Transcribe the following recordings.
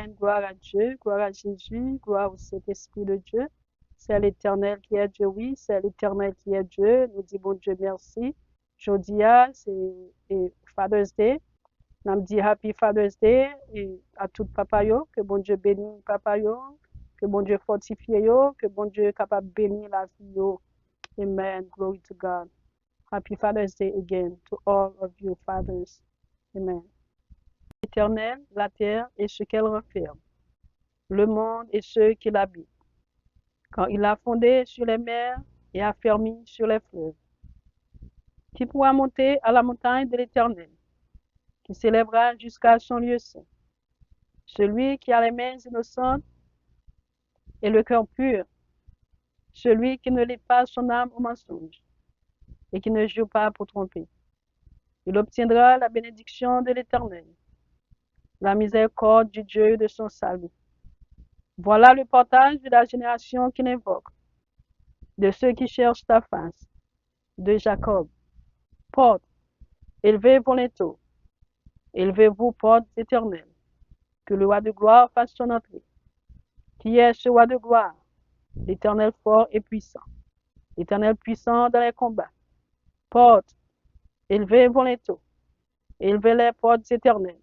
Amen. Gloire à Dieu, gloire à Jésus, gloire au Saint-Esprit de Dieu. C'est l'Éternel qui est Dieu, oui, c'est l'Éternel qui est Dieu. Nous disons bon Dieu merci. Jodia, c'est Father's Day. Nous disons Happy Father's Day et à tout papa yo, que bon Dieu bénisse papa yo, que bon Dieu fortifie yo, que bon Dieu est capable de bénir la vie yo. Amen. Glory to God. Happy Father's Day again to all of you fathers. Amen. Éternel, la terre et ce qu'elle renferme, le monde et ceux qui l'habitent. Quand il a fondé sur les mers et affermi sur les fleuves. Qui pourra monter à la montagne de l'Éternel, qui s'élèvera jusqu'à son lieu saint. Celui qui a les mains innocentes et le cœur pur, celui qui ne lie pas son âme au mensonge et qui ne joue pas pour tromper. Il obtiendra la bénédiction de l'Éternel, la miséricorde du Dieu de son salut. Voilà le partage de la génération qui l'invoque, de ceux qui cherchent ta face, de Jacob. Porte, élevez vos linteaux, élevez-vous, portes éternelles, que le roi de gloire fasse son entrée. Qui est ce roi de gloire? L'Éternel fort et puissant, l'Éternel puissant dans les combats. Porte, élevez vos linteaux, élevez les portes éternelles,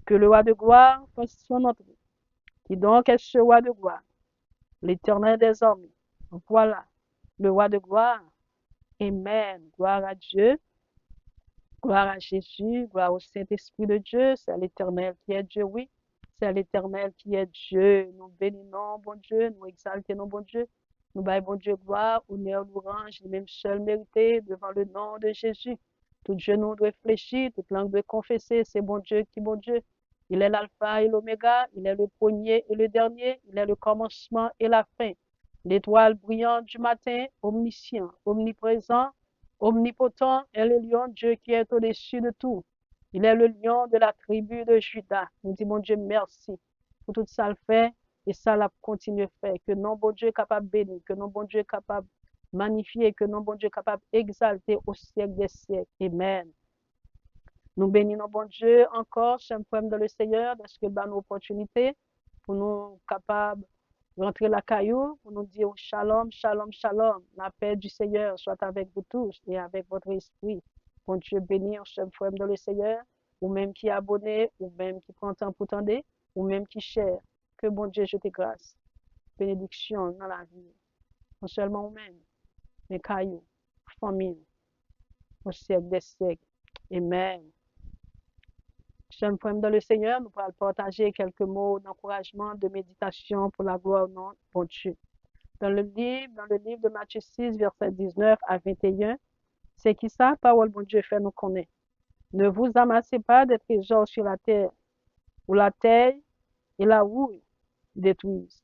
que le roi de gloire fasse son entrée. Qui donc est ce roi de gloire? L'Éternel des armées. Voilà le roi de gloire. Amen. Gloire à Dieu. Gloire à Jésus. Gloire au Saint-Esprit de Dieu. C'est l'Éternel qui est Dieu, oui. C'est l'Éternel qui est Dieu. Nous bénissons, bon Dieu. Nous exaltons, bon Dieu. Nous baillons, bon Dieu, gloire, honneur, louange, le même seul mérité devant le nom de Jésus. Tout genou doit fléchir, toute langue doit confesser. C'est bon Dieu qui est bon Dieu. Il est l'alpha et l'oméga, il est le premier et le dernier, il est le commencement et la fin. L'étoile brillante du matin, omniscient, omniprésent, omnipotent, est le lion Dieu qui est au-dessus de tout. Il est le lion de la tribu de Juda. Nous disons, mon Dieu, merci pour tout ça le fait et ça l'a continué faire. Que non, bon Dieu est capable de bénir, que non, bon Dieu est capable de magnifier, que non, bon Dieu est capable d'exalter au siècle des siècles. Amen. Nous bénissons, bon Dieu, encore, chaque fois dans le Seigneur, parce que nous opportunité pour nous capables de rentrer la caillou, pour nous dire shalom, shalom, shalom. La paix du Seigneur soit avec vous tous et avec votre esprit. Bon Dieu, bénir chaque fois dans le Seigneur, ou même qui est abonné, ou même qui prend temps pour tendre, ou même qui cher. Que bon Dieu, je te grâce. Bénédiction dans la vie. Non seulement nous-mêmes, mais caillou, famille, au siècle des siècles. Amen. Chers frères dans le Seigneur, nous allons partager quelques mots d'encouragement, de méditation pour la gloire non bon Dieu. Dans le livre de Matthieu 6, verset 19 à 21, c'est qui ça, parole bon Dieu fait nous connaître. Ne vous amassez pas des trésors sur la terre, où la terre et la rouille détruisent,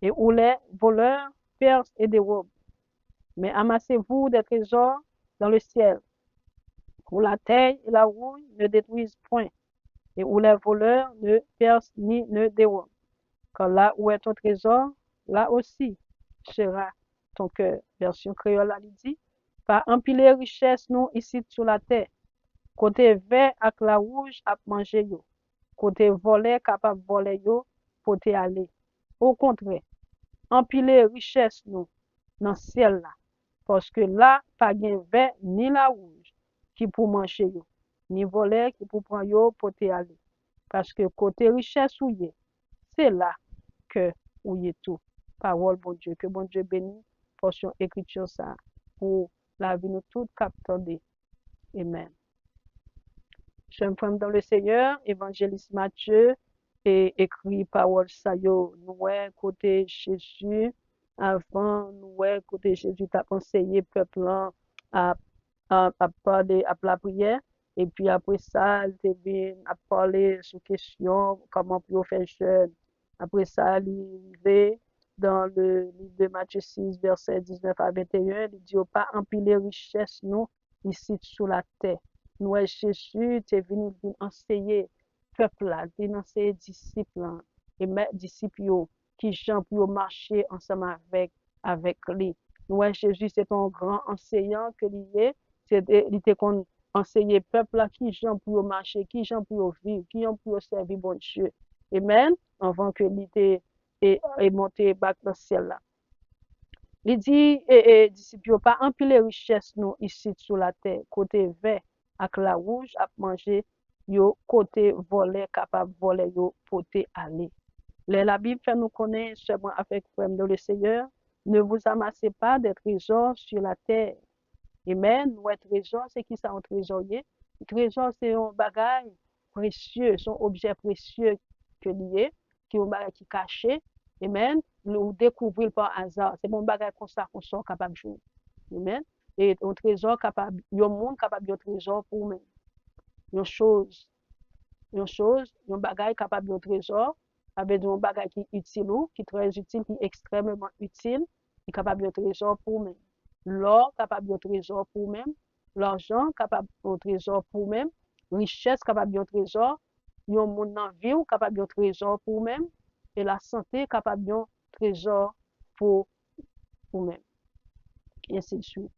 et où les voleurs percent et dérobent. Mais amassez-vous des trésors dans le ciel, où la terre et la rouille ne détruisent point, et où les voleurs ne percent ni ne dérobent. Car là où est ton trésor, là aussi sera ton cœur. Version créole, elle dit, pas empiler richesse nous ici sur la terre. Côté vert avec la rouge à manger yo. Côté voler capable voler yo, côté aller. Au contraire, empiler richesse nous dans ciel là. Parce que là, pas gain vert ni la rouge qui pour manger yo, ni voler qui pour prendre yo côté aller. Parce que côté richesse ou y est, c'est là que où y est tout. Parole, bon Dieu, que bon Dieu bénisse, portion écriture ça, pour la vie nous toutes captées. Amen. Chers frères dans le Seigneur, évangéliste Matthieu, et écrit parole ça yo, nous côté Jésus, avant nous côté Jésus t'a conseillé peuple à parler à la prière. Et puis après ça, il vient à parler sur question comment pour faire jeûne. Après ça, il est dans le livre de Matthieu 6, verset 19 à 21, il dit pas empiler richesse nous ici sur la terre. Nous, Jésus, tu es venu enseigner peuple là, venu enseigner disciples et mettre disciples qui gens pour marcher ensemble avec lui. Nous, Jésus, c'est un grand enseignant que il est. Il était qu'on enseigner peuple là qui gens pour marcher, qui gens pour vivre, qui gens pour servir bon Dieu. Amen. Avant que l'idée est monté back dans le ciel là. Il dit, disciples, pas empiler richesse nous ici sur la terre, côté vert avec la rouge, à manger, yo côté volet, capable voler, yo côté aller. La Bible fait nous connaître seulement avec problème de le Seigneur. Ne vous amassez pas des trésors sur la terre. Amen. Nous, trésor, c'est qui ça, un trésorier? Le trésor, c'est un bagage précieux, son objet précieux que lié, qui est un bagage qui est caché. Amen. Nous découvrir par hasard. C'est mon bagage comme ça qu'on soit capable de jouer. Amen. Et un trésor capable, il y a un monde capable de trésor pour nous. Une chose, un bagage capable de trésor, avec un bagage qui est utile, qui est très utile, qui est extrêmement utile, qui est capable de trésor pour nous. L'or capable de trésor pour même, l'argent capable de trésor pour même, richesse capable de trésor, yon monde dans vie capable de trésor pour même, et la santé capable de trésor pour même. Et ainsi de suite.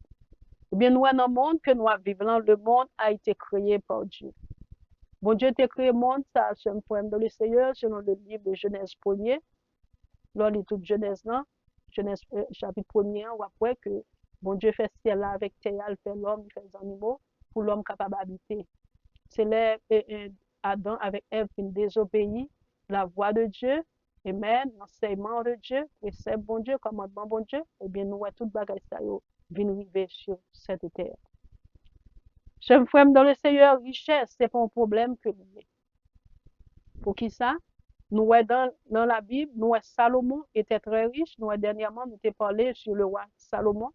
Eh bien, nous, dans le monde que nous vivons, le monde a été créé par Dieu. Bon Dieu t'a créé le monde, ça, c'est un poème de le Seigneur, selon le livre de Genèse 1er. Lors de toute Genèse, là, Genèse chapitre 1er, on voit que bon Dieu fait ciel là avec terre, il fait l'homme, il fait les animaux, pour l'homme capable d'habiter. C'est là Adam avec Ève qui désobéit la voix de Dieu, amen, l'enseignement de Dieu, et c'est bon Dieu, commandement bon Dieu, et bien nous, tout bagage ça vient arriver sur cette terre. Je frère dans le Seigneur, richesse, c'est pas un problème que nous avons. Pour qui ça? Nous, dans la Bible, nous, Salomon était très riche. Nous, dernièrement, nous avons parlé sur le roi Salomon.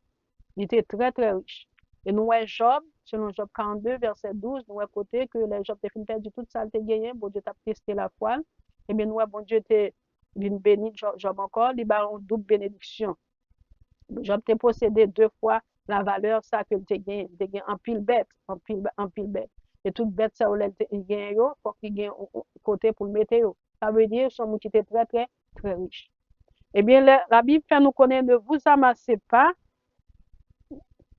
Il était très, très riche. Et nous, Job, selon Job 42, verset 12, nous, côté que les Job ont perdu toute ça, gagné. Bon Dieu t'a testé la foi. Et bien, nous, bon Dieu t'a béni Job encore, il a une double bénédiction. Job t'a possédé 2 fois la valeur ça que tu gagné. Tu gagné en pile bête, en pile bête. Et toute bête ça, il gagne, il faut qu'il gagne côté pour le mettre. Ça veut dire que son qui était très, très, très riche. Eh bien, la Bible fait nous connaître, ne vous amassez pas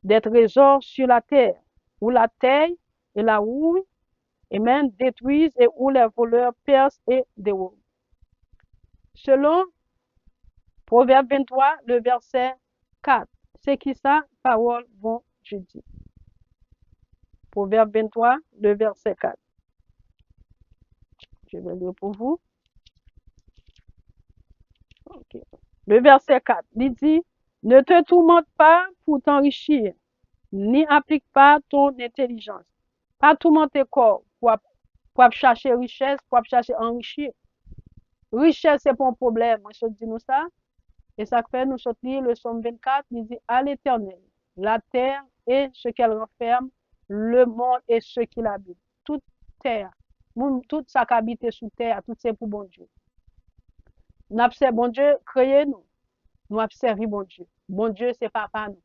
des trésors sur la terre, où la terre et la rouille, amen, détruisent et où les voleurs percent et déroulent. Selon Proverbe 23, le verset 4, c'est qui ça? Parole bon Dieu dit. Proverbe 23, le verset 4. Je vais lire pour vous. Okay. Le verset 4, il dit, ne te tourmente pas pour t'enrichir, ni applique pas ton intelligence. Pas tourmenter corps pour chercher richesse, pour chercher enrichir. Richesse, c'est pas un problème. Je dis nous ça. Et ça fait nous sortir le psaume 24, il dit à l'Éternel, la terre et ce qu'elle renferme, le monde et ce qui l'habite. Toute terre, tout ça qui habite sous terre, tout c'est pour bon Dieu. Nous observons bon Dieu, créez nous. Nous observons bon Dieu. Bon Dieu, c'est papa nous.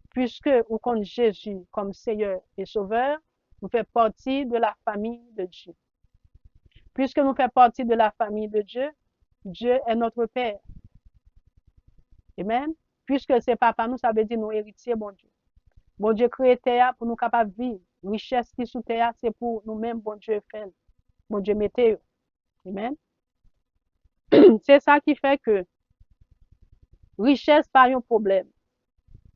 Puisque nous connaissons Jésus comme Seigneur et Sauveur, nous faisons partie de la famille de Dieu. Puisque nous faisons partie de la famille de Dieu, Dieu est notre Père. Amen. Puisque c'est papa nous, ça veut dire nous héritiers, bon Dieu. Bon Dieu crée terre pour nous capables de vivre. Richesse qui sous terre, c'est pour nous-mêmes, bon Dieu fait. Bon Dieu mettez. Amen. C'est ça qui fait que richesse pas un problème.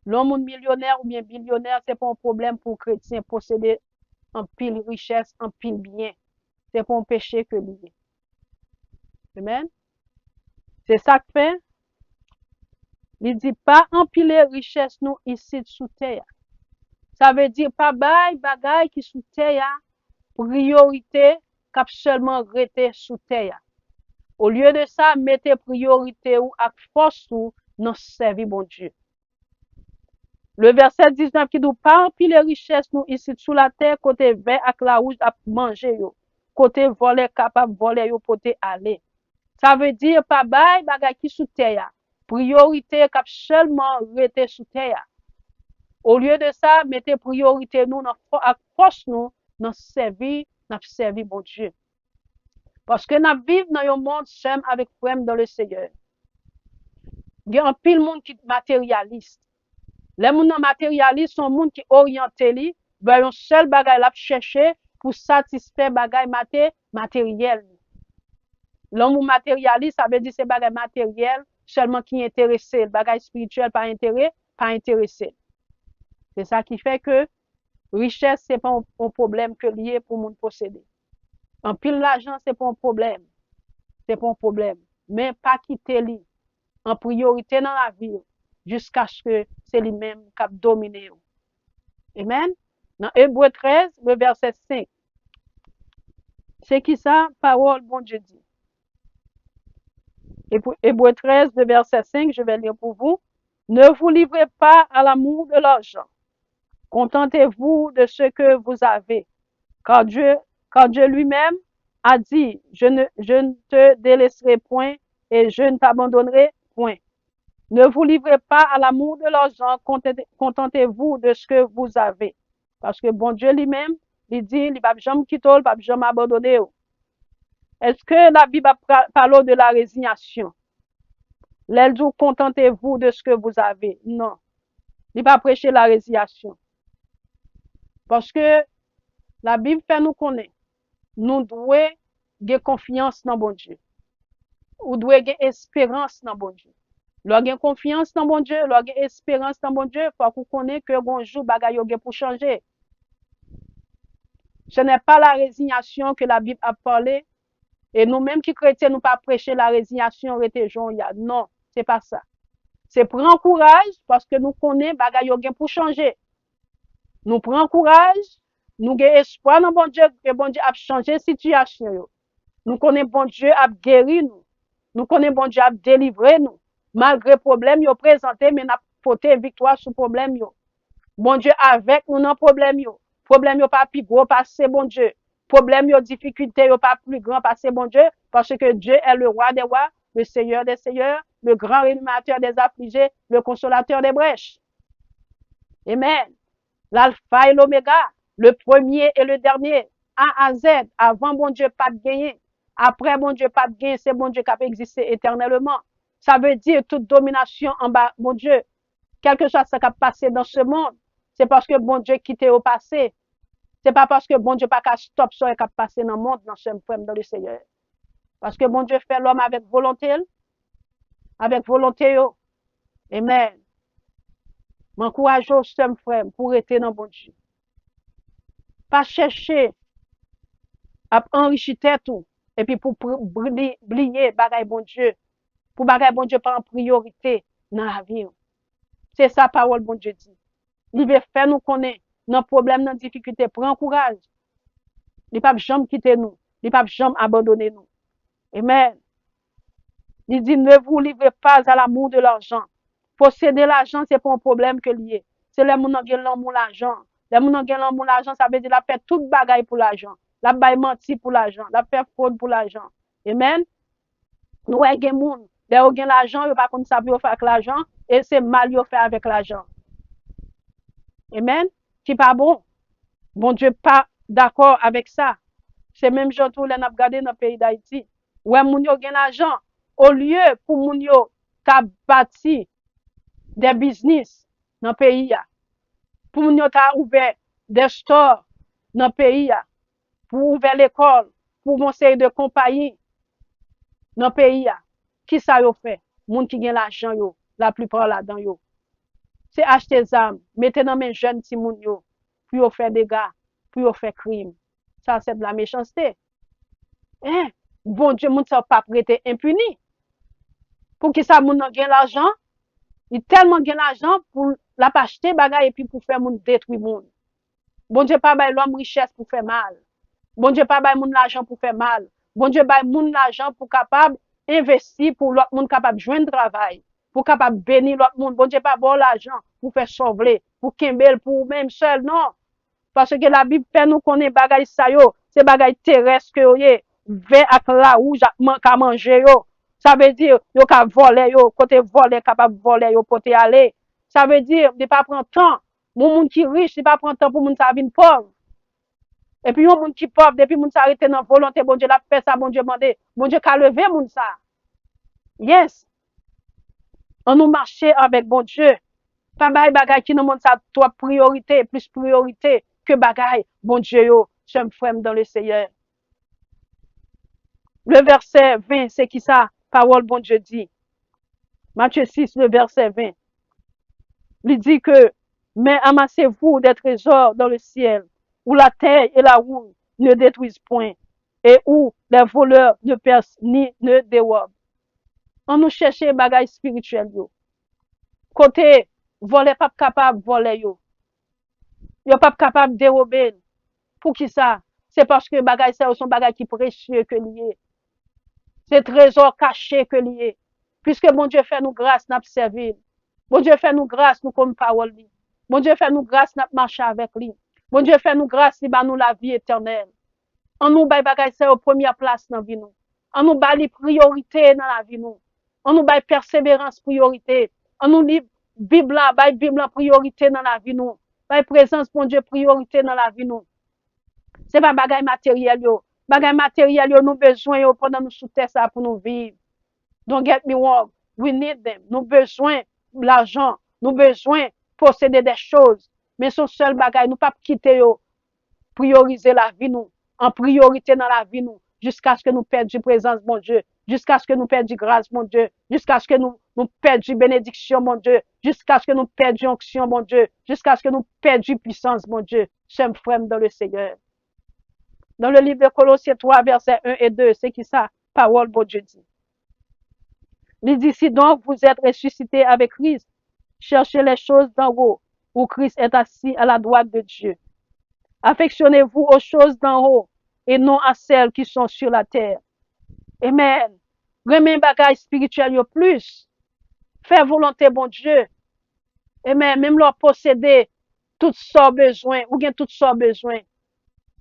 L'homme millionnaire ou bien billionnaire, c'est pas un problème pour chrétien posséder en pile richesse, en pile bien. C'est pas un péché que lié. Amen. C'est ça que fait. Il dit pas empiler richesse nous ici sous terre. Ça veut dire pas bagay qui sous terre, priorité cap seulement rester sous terre. Au lieu de ça, mettez priorité ou avec force ou dans servir bon Dieu. Le verset 19 qui dit pas empiler richesse nous ici sous la terre, côté vert avec la rouge à manger yo. Côté voler capable voler yo côté aller. Ça veut dire pas bagay qui sous terre. Priorité cap seulement rester sous terre. Au lieu de ça, mettez priorité nous à force nous dans servir bon Dieu. Parce que nous vivons dans un monde seul avec frère dans le Seigneur. Il y a un pile monde qui est matérialiste. Les gens matérialistes sont des gens qui orientés vers un seul bagage à chercher pour satisfaire bagage matériel. L'homme matérialiste, ça veut dire c'est bagay matériel seulement qui intéressé. Le bagay spirituel pas intérêt, pas intéressé. C'est ça qui fait que richesse, c'est pas un problème que lié pour moun posséder. En pile l'argent, c'est pas un problème. C'est pas un problème. Mais pas quitter lui en priorité dans la vie jusqu'à ce que c'est lui-même qui a dominé. Amen. Dans Hébreu 13, le verset 5. C'est qui ça? Parole, bon Dieu dit. Hébreu 13, le verset 5, je vais lire pour vous. Ne vous livrez pas à l'amour de l'argent. Contentez-vous de ce que vous avez. Car Dieu lui-même a dit, je ne te délaisserai point et je ne t'abandonnerai point. Ne vous livrez pas à l'amour de l'argent, contentez-vous de ce que vous avez. Parce que bon Dieu lui-même, il dit, il ne va jamais quitter, il ne va jamais abandonner. Est-ce que la Bible parle de la résignation? Elle dit, contentez-vous de ce que vous avez. Non. Il ne va pas prêcher la résignation. Parce que la Bible fait nous connaître. Nous devons avoir confiance dans bon Dieu. Nous devons avoir espérance dans bon Dieu. Lorsqu'on a confiance dans bon Dieu, lorsqu'on a espérance dans bon Dieu, il faut qu'on connaisse que bonjour bagay yo pour changer. Ce n'est pas la résignation que la Bible a parlé. Et nous-mêmes qui chrétiens, nous pas prêcher la résignation, non, c'est pas ça. C'est prendre courage parce que nous connaissons bagay yo pour changer. Nous prenons courage, nous avons espoir dans bon Dieu, que bon Dieu a changé la situation. Nous connaissons bon Dieu a guéri nous. Nous connaissons bon Dieu a délivré nous. Malgré problème yo présenté, mais n'a porté victoire sur problème yo. Bon Dieu avec nous dans problème yo. Problème yo pas plus gros parce que bon Dieu. Problème yo difficulté yo pas plus grand parce que bon Dieu, parce que Dieu est le roi des rois, le Seigneur des seigneurs, le grand réanimateur des affligés, le consolateur des brèches. Amen. L'alpha et l'oméga, le premier et le dernier, A à Z, avant bon Dieu pas de gagner, après bon Dieu pas de gagner, c'est bon Dieu qui a existé éternellement. Ça veut dire toute domination en bas, bon Dieu, quelque chose qui a passé dans ce monde, c'est parce que bon Dieu quitté au passé. C'est pas parce que bon Dieu pas qu'à stop ça qui a passé dans le monde, dans ce problème dans le Seigneur. Parce que bon Dieu fait l'homme avec volonté, yo. Amen. M'encourage au seul frère pour être dans bon Dieu. Pas chercher à enrichir tout et puis pour oublier bagay bon Dieu, pour bagay bon Dieu pas en priorité dans la vie. C'est ça parole bon Dieu dit. Il veut faire nous connaître nos problèmes, nos difficultés, prends courage. Il ne pas jamais quitter nous, il ne pas jamais abandonner nous. Amen. Il dit ne vous livrez pas à l'amour de l'argent. Posséder l'argent c'est pas un problème que lié. C'est les gens qui ont l'amour l'argent. Les gens qui ont l'amour l'argent ça veut dire la fait toute bagaille pour l'argent. La baille menti pour l'argent, la fait fraude pour l'argent. Amen. Nous avons des gens, les gens qui ont l'argent, ils ne pas comme ça faire avec l'argent et c'est mal yo fait avec l'argent. Amen. Qui pas bon. Bon Dieu pas d'accord avec ça. C'est même gens tout les n'a regardé dans le pays d'Haïti. Ouais moun yo gen l'argent au lieu pour moun yo ta bâti des business dans le pays pour moun yo ta ouvert des stores dans le pays pour ouvrir l'école, pour mon série de compagnie dans le pays. Qui ça yo fait? Moun qui gen l'argent yo, la plupart là-dedans yo. C'est acheter des armes, mettre dans mes jeunes petits moun yo, pour faire des dégâts, pour faire crime. Ça c'est de la méchanceté. Hein? Bon Dieu, moun ça pas prêter impuni. Pour qui ça moun gen l'argent? Il tellement gen l'argent pour la acheter bagay et puis pour faire moun détruire moun. Bon Dieu pas bay l'homme richesse pour faire mal. Bon Dieu pas bay moun l'argent pour faire mal. Bon Dieu bay moun l'argent pour capable investir pour l'autre monde capable joindre travail, pour capable bénir l'autre monde. Bon Dieu pas bon l'argent pour faire sauver, pour kembel pour même seul non. Parce que la Bible fait nous connaître bagay ça yo, c'est bagay terrestre que yo yé, vin ak la rouge ka manger yo. Ça veut dire yo ka voler yo, côté voler capable voler yo pour te aller. Ça veut dire de pas prendre temps. Mon monde qui riche, il pas prendre temps pour moun sa vin pauvre. Et puis, yon moun qui pauvre, depuis moun sa arrêté dans volonté, bon Dieu l'a fait ça, bon Dieu mandé, bon Dieu qu'a levé moun ça. Yes. On nous marcher avec bon Dieu. Pas bagay qui nous montre ça, toi priorité, plus priorité que bagay, bon Dieu yo, j'aime frère dans le Seigneur. Le verset 20, c'est qui ça? Parole bon Dieu dit. Matthieu 6, le verset 20. Il dit que, mais amassez-vous des trésors dans le ciel, où la terre et la rouille ne détruisent point, et où les voleurs ne percent ni ne dérobent. On nous cherche bagaille spirituel yo. Côté, voler pas capable voler yo. Yo pas capable dérober. Pour qui ça? C'est parce que bagaille ça sont bagaille qui précieux que lié. C'est trésor caché que lié. Puisque mon Dieu fait nous grâce, n'a servi. Bon Dieu fait nous grâce, nous comme parole li. Bon Dieu fait nous grâce, n'a marché avec lui. Bon Dieu fait nous grâce, il ba nous la vie éternelle. On nous bay bagay ça au première place dans vie nous. On nous bay les priorités dans la vie nous. On nous bay persévérance priorité. On nous lit Bible là, bay Bible priorité dans la vie nous. Bay présence bon Dieu priorité dans la vie nous. C'est pas bagay matériel yo. Bagay matériel yo nous besoin yo pendant nous sous terre ça pour nous vivre. Don't get me wrong. We need them. Nous besoin l'argent. Nous besoin posséder des choses. Mais son seul bagay, nous pas quitter yo, prioriser la vie nous, en priorité dans la vie nous, jusqu'à ce que nous perdions présence, mon Dieu, jusqu'à ce que nous perdions grâce, mon Dieu, jusqu'à ce que nous perdions bénédiction, mon Dieu, jusqu'à ce que nous perdions onction, mon Dieu, jusqu'à ce que nous perdions puissance, mon Dieu. Sommes frères dans le Seigneur. Dans le livre de Colossiens 3, versets 1 et 2, c'est qui ça? Parole, bon Dieu dit. Il dit, si donc vous êtes ressuscités avec Christ, cherchez les choses d'en haut, où Christ est assis à la droite de Dieu. Affectionnez-vous aux choses d'en haut et non à celles qui sont sur la terre. Amen. Remen bagay spirituel yo plus. Faire volonté bon Dieu. Amen. Même leur posséder tout ça besoin ou bien tout ça besoin.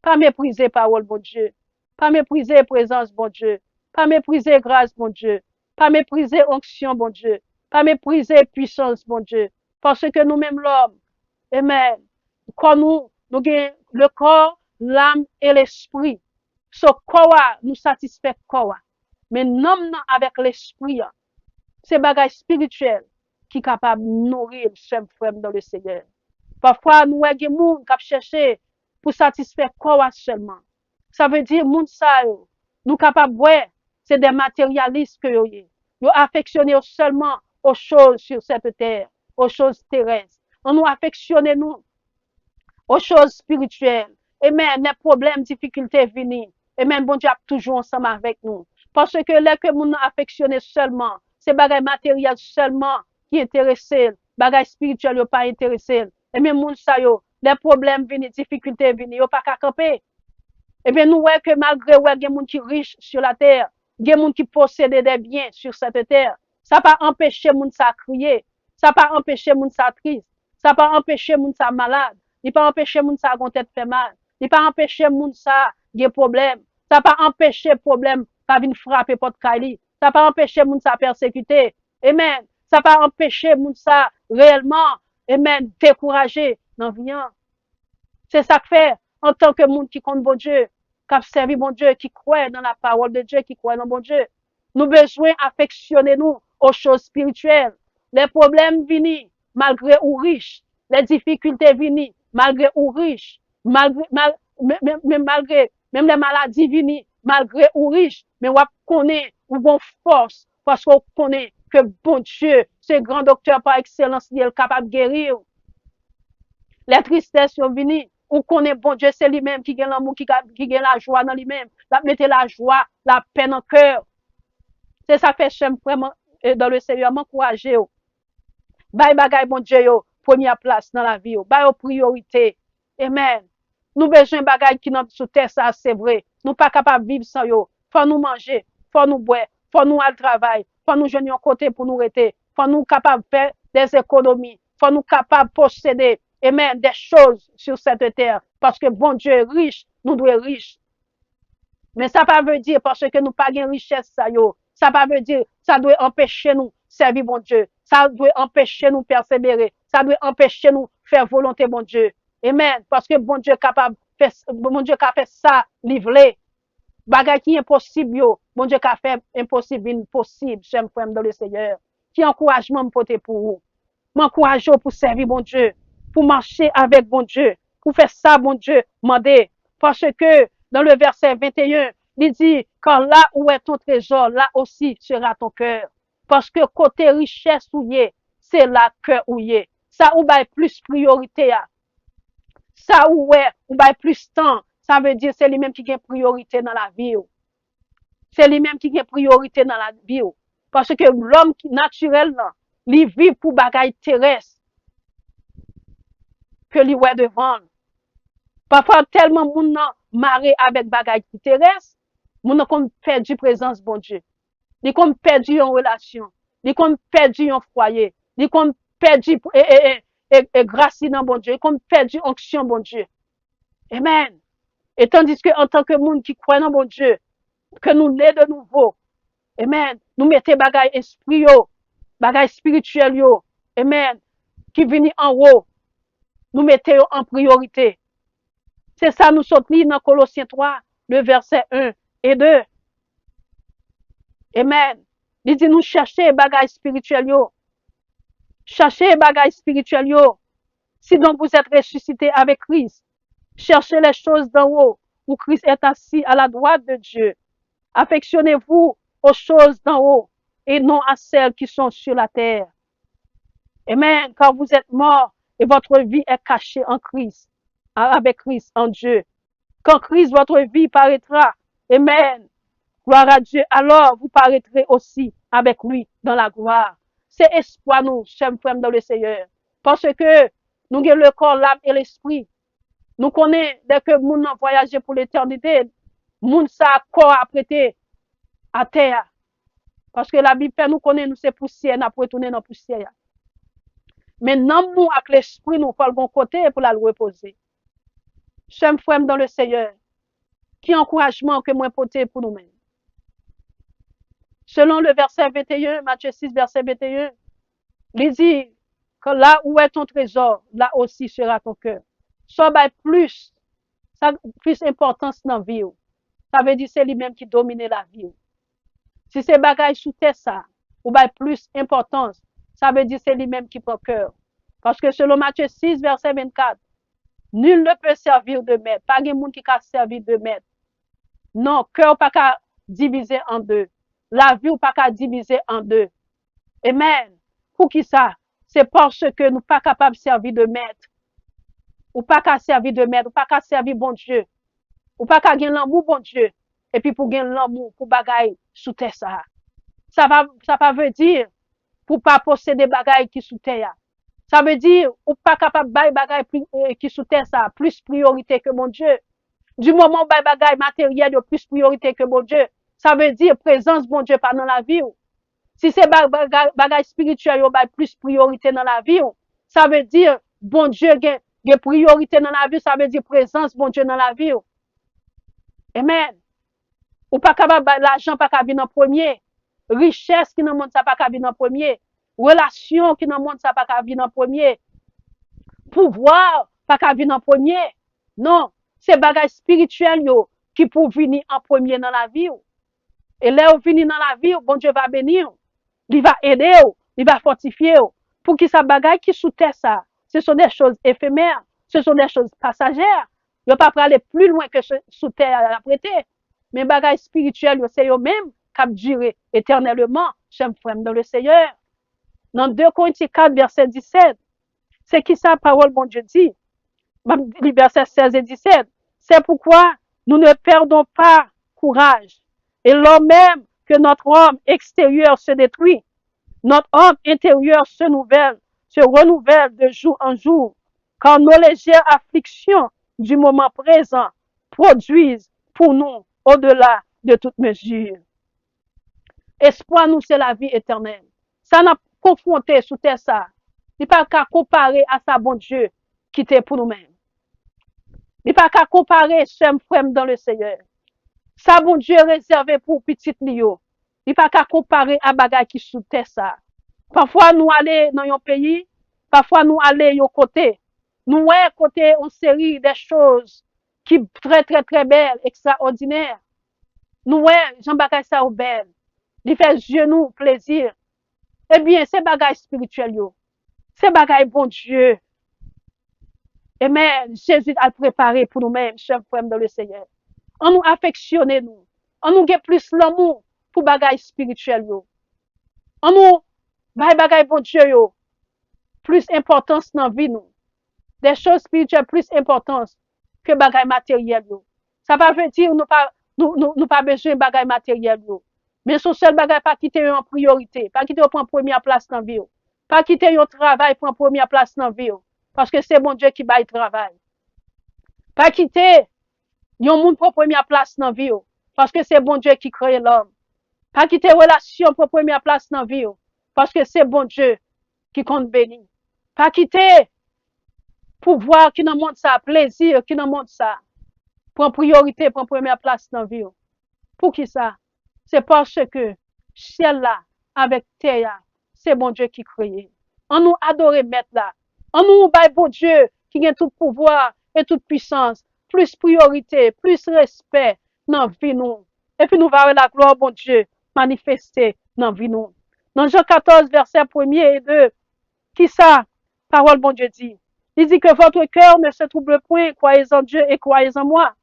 Pas mépriser parole bon Dieu. Pas mépriser présence bon Dieu. Pas mépriser grâce bon Dieu. Pas mépriser onction bon Dieu. Pas mépriser puissance bon Dieu. Parce que nous-mêmes l'homme. Amen. Quand nous gagnons le corps, l'âme et l'esprit. Ce corps nous satisfait corps. Mais non avec l'esprit, c'est bagage spirituel qui est capable de nourrir le frère dans le Seigneur. Parfois, nous avons des gens qui cherchent pour satisfaire corps seulement. Ça veut dire, moun sa yo, nous capables de c'est des matérialistes que yo yé. Nous affectionnons seulement aux choses sur cette terre, aux choses terrestres. On nous affectionne nous aux choses spirituelles. Amen. Les problèmes, difficultés viennent. Amen. Bon Dieu a toujours ensemble avec nous. Parce que là que nous affectionner seulement, c'est bagay matériel seulement qui intéresse, bagay spirituel yo pas intéressé. Et même moun sa yo, les problèmes viennent, difficultés viennent, yo pas qu'à camper. Eh bien, nous voyons que malgré ouais, il y a des gens qui sont riches sur la terre, il y a des gens qui possèdent des biens sur cette terre, ça pas empêcher les gens de crier, ça pas empêcher les gens de triste, ça pas empêcher les gens de malade, il pas empêcher les gens de avoir tête fait mal, il pas empêcher les gens de des problèmes, ça pas empêcher problème pas venir frapper porte Kali, ça pas empêcher les gens de persécuter. Amen. Ça pas empêcher les gens réellement, amen, décourager dans vie. C'est ça que fait en tant que monde qui compte bon Dieu, qui a servi bon Dieu, qui croit dans la parole de Dieu, qui croit dans bon Dieu. Nous besoin affectionner nous aux choses spirituelles. Les problèmes viennent malgré ou riches. Les difficultés viennent malgré ou riches. Malgré, même les maladies viennent malgré ou riches. Mais on connaît ou bon force parce qu'on connaît que bon Dieu, c'est grand docteur par excellence, il est capable de guérir. Les tristesses sont venues. Ou connaît bon Dieu, c'est lui-même qui gagne l'amour, qui gagne la joie dans lui-même. La mettez la joie, la peine en cœur. C'est ça que j'aime vraiment dans le Seigneur, m'encourager. Bye bagay bon Dieu, yo, première place dans la vie. Bye aux priorités. Amen. Nous besoin bagay qui nous sous terre, ça c'est vrai. Nous pas capable de vivre sans yo. Faut nous manger, faut nous boire, faut nous aller travail, faut nous joindre un côté pour nous rester, faut nous capable de faire des économies, faut nous capable de posséder. Amen, des choses sur cette terre. Parce que bon Dieu est riche, nous devons être riches. Mais ça ne veut pas dire parce que nous pas de richesse, ça yo. Ça ne veut pas dire, ça doit empêcher nous servir bon Dieu. Ça doit empêcher nous persévérer. Ça doit empêcher nous faire volonté bon Dieu. Amen. Parce que bon Dieu est capable, bon Dieu a fait ça, livré. Bagay qui est impossible, yo. Bon Dieu a fait impossible, impossible, j'aime frère dans le Seigneur. Qui encouragement me porter pour vous. M'encourage pour servir bon Dieu. Pour marcher avec bon Dieu, pour faire ça, bon Dieu, mandé. Parce que dans le verset 21, Il dit, quand là où est ton trésor, là aussi sera ton cœur. Parce que côté richesse où est, c'est là cœur où est. Ça ou bail plus priorité à. Ça ou est, ou bail plus temps. Ça veut dire c'est lui-même qui a priorité dans la vie. C'est lui-même qui a priorité dans la vie. Parce que l'homme naturel, il vit pour bagaille terrestre que lui ouais devant. Parfois, tellement moun nan marre avec bagaille qui terrestre, moun nan comme perdu présence bon Dieu. Li comme perdu en relation. Li comme perdu en foyer. Li comme perdu grâce dans bon Dieu. Li comme perdu onction bon Dieu. Amen. Et tandis que en tant que monde qui croit dans bon Dieu, que nous naît de nouveau, amen, nous mettons bagaille esprit yo, bagaille spirituel yo, amen, qui vient en haut, nous mettons en priorité. C'est ça nous sommes dans Colossiens 3, le verset 1 et 2. Amen. Il dit nous chercher bagaille spirituel yo. Cherchez bagaille spirituel yo. Si donc vous êtes ressuscité avec Christ, cherchez les choses d'en haut, où Christ est assis à la droite de Dieu. Affectionnez-vous aux choses d'en haut et non à celles qui sont sur la terre. Amen. Quand vous êtes mort et votre vie est cachée en Christ, avec Christ en Dieu. Quand Christ, votre vie paraîtra, amen, gloire à Dieu, alors vous paraîtrez aussi avec lui dans la gloire. C'est espoir nous, chers frères dans le Seigneur. Parce que nous avons le corps, l'âme et l'esprit. Nous connaissons, dès que nous avons voyagé pour l'éternité, nous sa corps à prêter à terre. Parce que la Bible fait nous connaît, nous c'est poussière, nous retourner dans poussière. Mais non, nous, avec l'esprit, nous faut le bon côté pour la reposer. Chers frères dans le Seigneur, qui encouragement que moi porter pour nous-mêmes. Selon le verset 21, Matthieu 6, verset 21, il dit que là où est ton trésor, là aussi sera ton cœur. Ça va plus, ça plus importance dans la vie. Ça veut dire c'est lui-même qui domine la vie. Si c'est bagaille sous terre ça, ou bien plus importance, ça veut dire c'est lui-même qui prend cœur. Parce que selon Matthieu 6, verset 24, nul ne peut servir de maître. Pas de monde qui peut servir de maître. Non, cœur pas qu'à diviser en deux. La vie ou pas qu'à diviser en deux. Amen. Pour qui ça? C'est parce que nous pas capables de servir de maître. Ou pas qu'à servir de maître, ou pas qu'à servir bon Dieu. Ou pas qu'à gagner l'amour bon Dieu. Et puis pour gagner l'amour, pour bagaille sous terre ça. Ça va veut dire pour pas posséder bagaille qui sous terre. Ça veut dire ou pas capable de bagaille qui sous terre ça, plus priorité que mon Dieu. Du moment où bagaille matériel a plus priorité que mon Dieu, ça veut dire présence bon Dieu pas dans la vie. Si c'est bagaille spirituel a plus priorité dans la vie, ça veut dire bon Dieu a priorité dans la vie, ça veut dire présence bon Dieu dans la vie. Amen. Ou pas capable l'argent pas capable venir en premier, richesse qui dans monde ça pas capable venir en premier, relation qui dans monde ça pas capable venir en premier, pouvoir pas capable venir en premier. Non, c'est bagage spirituel yo qui pour venir en premier dans la vie. Et là où venir dans la vie, bon Dieu va bénir. Il va aider, il va fortifier. Pour que ça bagage qui sous terre ça, ce sont des choses éphémères, ce sont des choses passagères. Il ne va pas aller plus loin que sous terre à la prêter. Mais bagage spirituel, c'est eux-mêmes qui durer éternellement, chers frères dans le Seigneur. Dans 2 Corinthiens 4, verset 17, c'est qui sa parole, bon Dieu dit, verset 16 et 17. C'est pourquoi nous ne perdons pas courage. Et lors même que notre homme extérieur se détruit, notre homme intérieur se renouvelle de jour en jour, car nos légères afflictions du moment présent produisent pour nous au-delà de toute mesure. Espoir nous, c'est la vie éternelle. Ça n'a confronté sous terre ça. Il n'y a pas qu'à comparer à sa bon Dieu qui était pour nous-mêmes. Il n'y a pas qu'à comparer, chers frères dans le Seigneur. Ça, bon Dieu, réservé pour petit Lio. Il n'y a pas qu'à comparer à bagay qui sous terre ça. Parfois, nous allons dans un pays, parfois, nous allons au côté. Nous voyons côté une série de choses qui très, très, très belles, extraordinaires. Nous voyons, Jean bagay ça au belle. Il fait genou, plaisir. Eh bien, c'est bagay spirituel, yo. C'est bagay bon Dieu. Amen. Jésus a préparé pour nous-mêmes, chers frères dans le Seigneur. On nous affectionne, nous. On nous gagne plus l'amour pour bagay spirituel yo. On nous bagay bon Dieu yo, plus importance dans vie nous. Des choses spirituelles plus importance que bagay matériel yo. Ça pas veut dire nous pas besoin bagay matériel yo. Mais son seul bagay pas quitter en priorité, pas quitter prendre première place dans vie yo. Pas quitter yon travail prendre première place dans vie yo. Parce que c'est bon Dieu qui baille travail. Pas quitter yon moun pour première place dans vie yo. Parce que c'est bon Dieu qui crée l'homme. Pas quitter relation pour première place dans vie yo. Parce que c'est bon Dieu qui compte béni. Pas quitter pouvoir qui dans monde ça, plaisir qui dans monde ça. Prend priorité, prend première place dans vie yo. Pour qui ça? C'est parce que ciel là avec terre, c'est bon Dieu qui crée. On nous adorer mettre là. On nous bail bon Dieu qui a tout pouvoir et toute puissance, plus priorité, plus respect dans vie nous. Et puis nous verrons la gloire bon Dieu manifester dans vie nous. Dans Jean 14 verset 1er et 2, qui ça? Parole bon Dieu dit. Il dit que votre cœur ne se trouble point, croyez en Dieu et croyez en moi.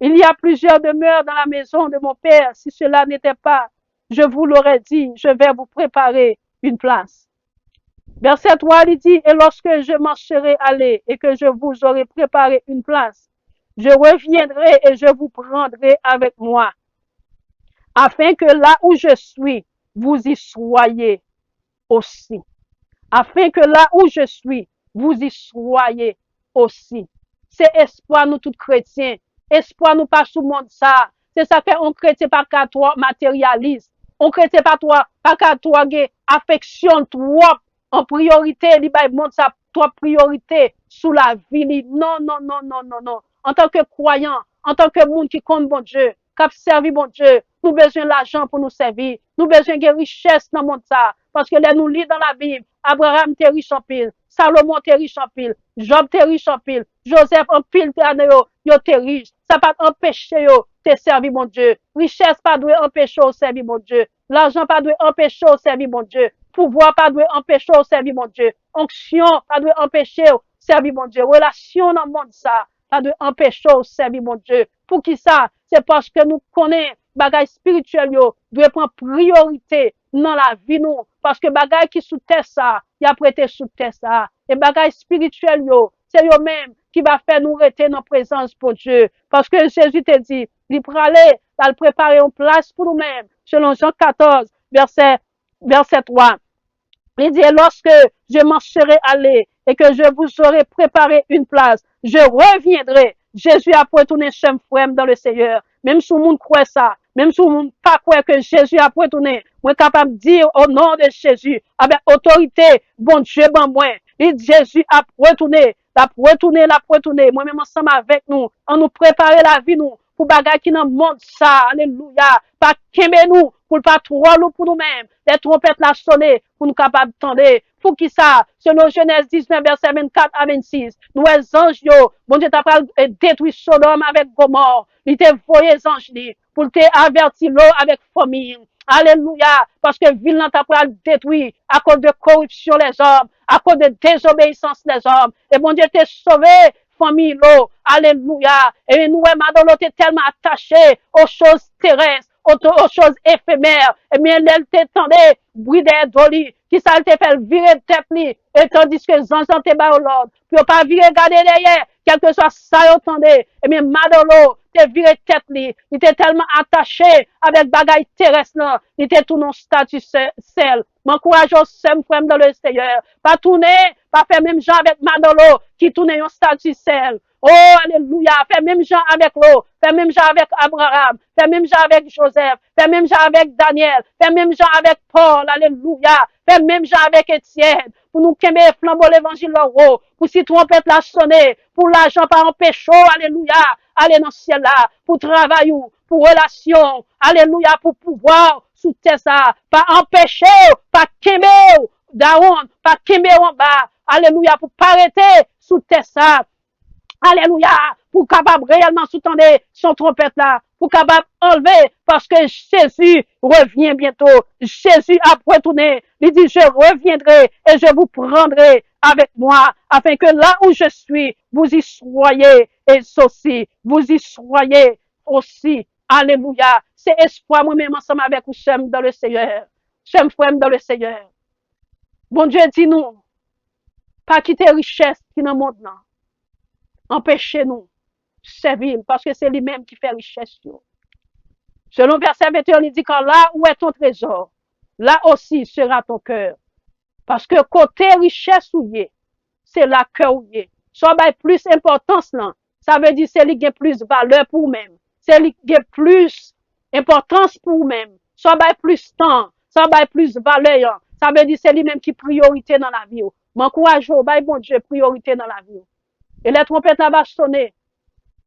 Il y a plusieurs demeures dans la maison de mon Père. Si cela n'était pas, je vous l'aurais dit, je vais vous préparer une place. Verset 3, il dit, et lorsque je m'en serai allé et que je vous aurai préparé une place, je reviendrai et je vous prendrai avec moi, afin que là où je suis, vous y soyez aussi. Afin que là où je suis, vous y soyez aussi. C'est espoir nous tous chrétiens. Espoir nous pas sous le monde ça. C'est ça fait on chrétien pas qu'à toi matérialiste. On chrétien pas qu'à toi affection trop en priorité, li bay monde ça toi priorité sous la vie. Non, non, non, non, non, non. En tant que croyant, en tant que monde qui compte bon Dieu, qui servi bon Dieu, nous besoin l'argent pour nous servir. Nous besoin de richesse dans le monde ça. Parce que là, nous lisons dans la Bible, Abraham était riche en pile, Salomon était riche en pile, Job était riche en pile, Joseph en pile, yo était riche. Ça pas empêcher yo te servir mon Dieu. Richesse pas doit empêcher au servir mon Dieu. L'argent pas doit empêcher au servir mon Dieu. Pouvoir pas doit empêcher au servir mon Dieu. Onction pas doit empêcher au servir mon Dieu. Relation dans le monde ça, pas doit empêcher au servir mon Dieu. Pour qui ça? C'est parce que nous connaissons bagay spirituel yo, doit prendre priorité dans la vie nous. Parce que bagay qui sous terre ça, y a prêté sous terre ça. Et bagay spirituel yo, c'est yo même qui va faire nous rester dans la présence pour Dieu. Parce que Jésus te dit, il pour aller, il préparer une place pour nous-mêmes. Selon Jean 14, verset 3. Il dit, lorsque je m'en serai allé et que je vous aurai préparé une place, je reviendrai. Jésus a retourné chez frère dans le Seigneur. Même si le monde croit ça, même si le monde pas croit que Jésus a retourné, moi capable de dire au nom de Jésus, avec autorité, bon Dieu, bon moi, et Jésus a retourné, moi-même ensemble avec nous, on nous préparer la vie nous, pour bagay qui dans le monde ça, alléluia, pas kembe nous, pour pas trop lourd pour nous-mêmes, les trompettes la sonner, pour nous capables d'entendre, pour qui ça, selon Genèse 19, verset 24 à 26, nous les anges yo, bon Dieu t'a pas détruit Sodome avec Gomorre, il t'a voyé les anges pour te avertir l'eau avec famille. Alléluia, parce que ville n'a t'a pas détruit à cause de corruption les hommes, à cause de désobéissance les hommes, et bon Dieu t'a sauvé, famille l'eau, alléluia, et nous, madame, t'es tellement attaché aux choses terrestres, aux choses éphémères, et bien, elle t'étendait, bruit des dolis, qui ça te fait virer de tête li, et tandis que les enfants te bat au l'ordre, puis pas virer garder derrière, quel que soit ça, entendez, et bien, madame, te viré tête li, il était tellement attaché avec bagaille terrestre là, il était tout non statut sel. M'encourage au sem frère dans le Seigneur. Pas tourner, pas faire même gens avec Madolo qui tourne un statut sel. Oh, alléluia. Faire même gens avec l'eau. Faire même gens avec Abraham. Faire même gens avec Joseph. Faire même gens avec Daniel. Faire même gens avec Paul. Alléluia. Faire même gens avec Étienne. Pour nous qu'aimer flambeau l'évangile l'euro. Pour si trompette la sonner. Pour l'argent pas empêcher. Alléluia. Aller dans le ciel là. Pour travail ou. Pour relation. Alléluia. Pour pouvoir. Sous terre ça. Pas empêcher. Pas qu'aimer. Daron. Pas qu'aimer en bas. Alléluia. Pour pas arrêter. Sous terre ça. Alléluia, pour capable réellement sous-tendre son trompette là, pour capable enlever, parce que Jésus revient bientôt. Jésus a retourné. Il dit, je reviendrai et je vous prendrai avec moi, afin que là où je suis, vous y soyez et aussi, vous y soyez aussi. Alléluia. c'est espoir moi-même ensemble avec vous, sommes dans le Seigneur. Sommes frères dans le Seigneur. Bon Dieu dit nous, pas quitter richesse qui dans le monde, non. Empêchez-nous servir, parce que c'est lui-même qui fait richesse. Selon verset 21, il dit que là où est ton trésor, là aussi sera ton cœur. Parce que côté richesse ou y est, c'est là que ou y est. Soit by plus importance là, ça veut dire c'est lui qui a plus valeur pour vous-même. C'est lui qui a plus importance pour vous-même. Soit by plus temps, soit by plus valeur. Ça veut dire c'est lui-même qui priorité dans la vie. M'encourage au by bon Dieu priorité dans la vie. Et la trompette là va sonner.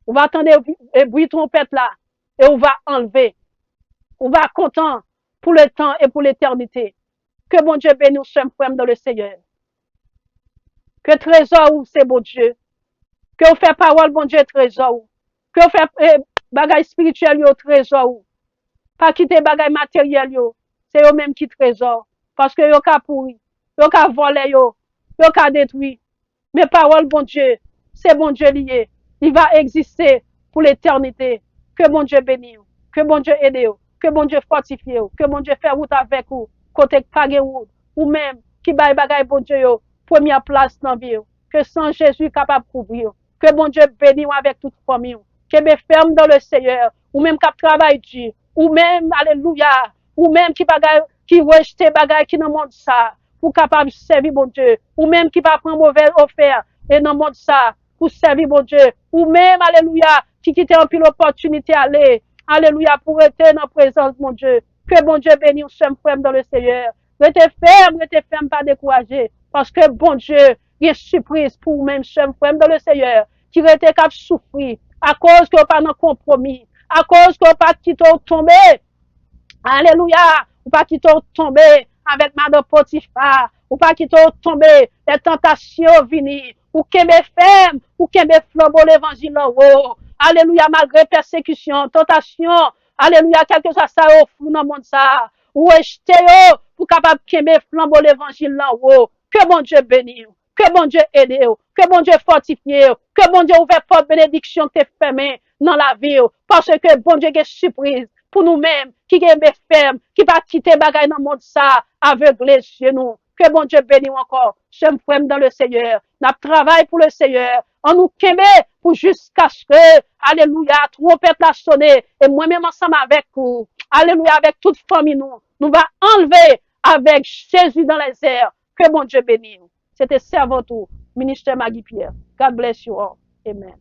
On va attendre le bruit trompette là et on va enlever. On va content pour le temps et pour l'éternité. Que bon Dieu bénisse ce frère dans le Seigneur. Que trésor ou c'est bon Dieu. Que vous fait parole bon Dieu trésor ou. Que vous fait bagay spirituel yo trésor ou. Pas quitter bagay matériel yo. C'est eux même qui trésor. Parce que yo ka pourri. Yo ka volé yo. Yo ka détruit. Mais parole bon Dieu. C'est bon Dieu lié. Il va exister pour l'éternité. Que bon Dieu bénisse. Que bon Dieu aide vous. Que bon Dieu fortifie vous. Que bon Dieu fait route avec vous. Côté pagé route. Ou même qui bail bagay bon Dieu yo. Première place dans vie. Que sans Jésus capable de couvrir. Que bon Dieu bénisse avec toute famille. Que me ferme dans le Seigneur. Ou même cap travail dur. Ou même, alléluia. Ou même qui bagay, qui rejette bagay qui dans le monde ça. Pour capable de servir bon Dieu. Ou même qui va prendre mauvaise offert. Et dans le monde ça. Pour servir bon Dieu. Ou même, alléluia. Qui quitte un peu l'opportunité à aller. Alléluia. Pour être dans la présence mon Dieu. Que bon Dieu bénisse ce frère dans le Seigneur. Restez ferme, pas découragé. Parce que bon Dieu, il y a surprise pour même ce frère dans le Seigneur. Qui reste cap souffrir. À cause que pas dans compromis. À cause que pas quitter tomber. Alléluia. Ou pas quitter tomber avec Madame Potiphar. Ou pas quitter tomber. Les tentations venir. Ou qu'elle ferme. Ou qu'elle flambeau l'évangile en haut. Alléluia, malgré persécution, tentation. Alléluia, quelque chose ça au fou dans le monde ça. Ou jeter pour capable de flambeau l'évangile en haut. Que bon Dieu bénisse. Que bon Dieu aide. Que bon Dieu fortifie. Que bon Dieu ouvre porte bénédiction que fermée dans la vie. Parce que bon Dieu est surprise pour nous-mêmes qui est ferme, qui va quitter bagaille dans le monde ça, aveuglé chez nous. Que bon Dieu bénisse encore. Je me frère dans le Seigneur. N'a travail pour le Seigneur. On nous quémé pour jusqu'à ce que, alléluia, trompette la sonner. Et moi-même ensemble avec vous. Alléluia, avec toute famille nous va enlever avec Jésus dans les airs. Que bon Dieu bénisse. C'était servant tout. Ministère Magui Pierre. God bless you all. Amen.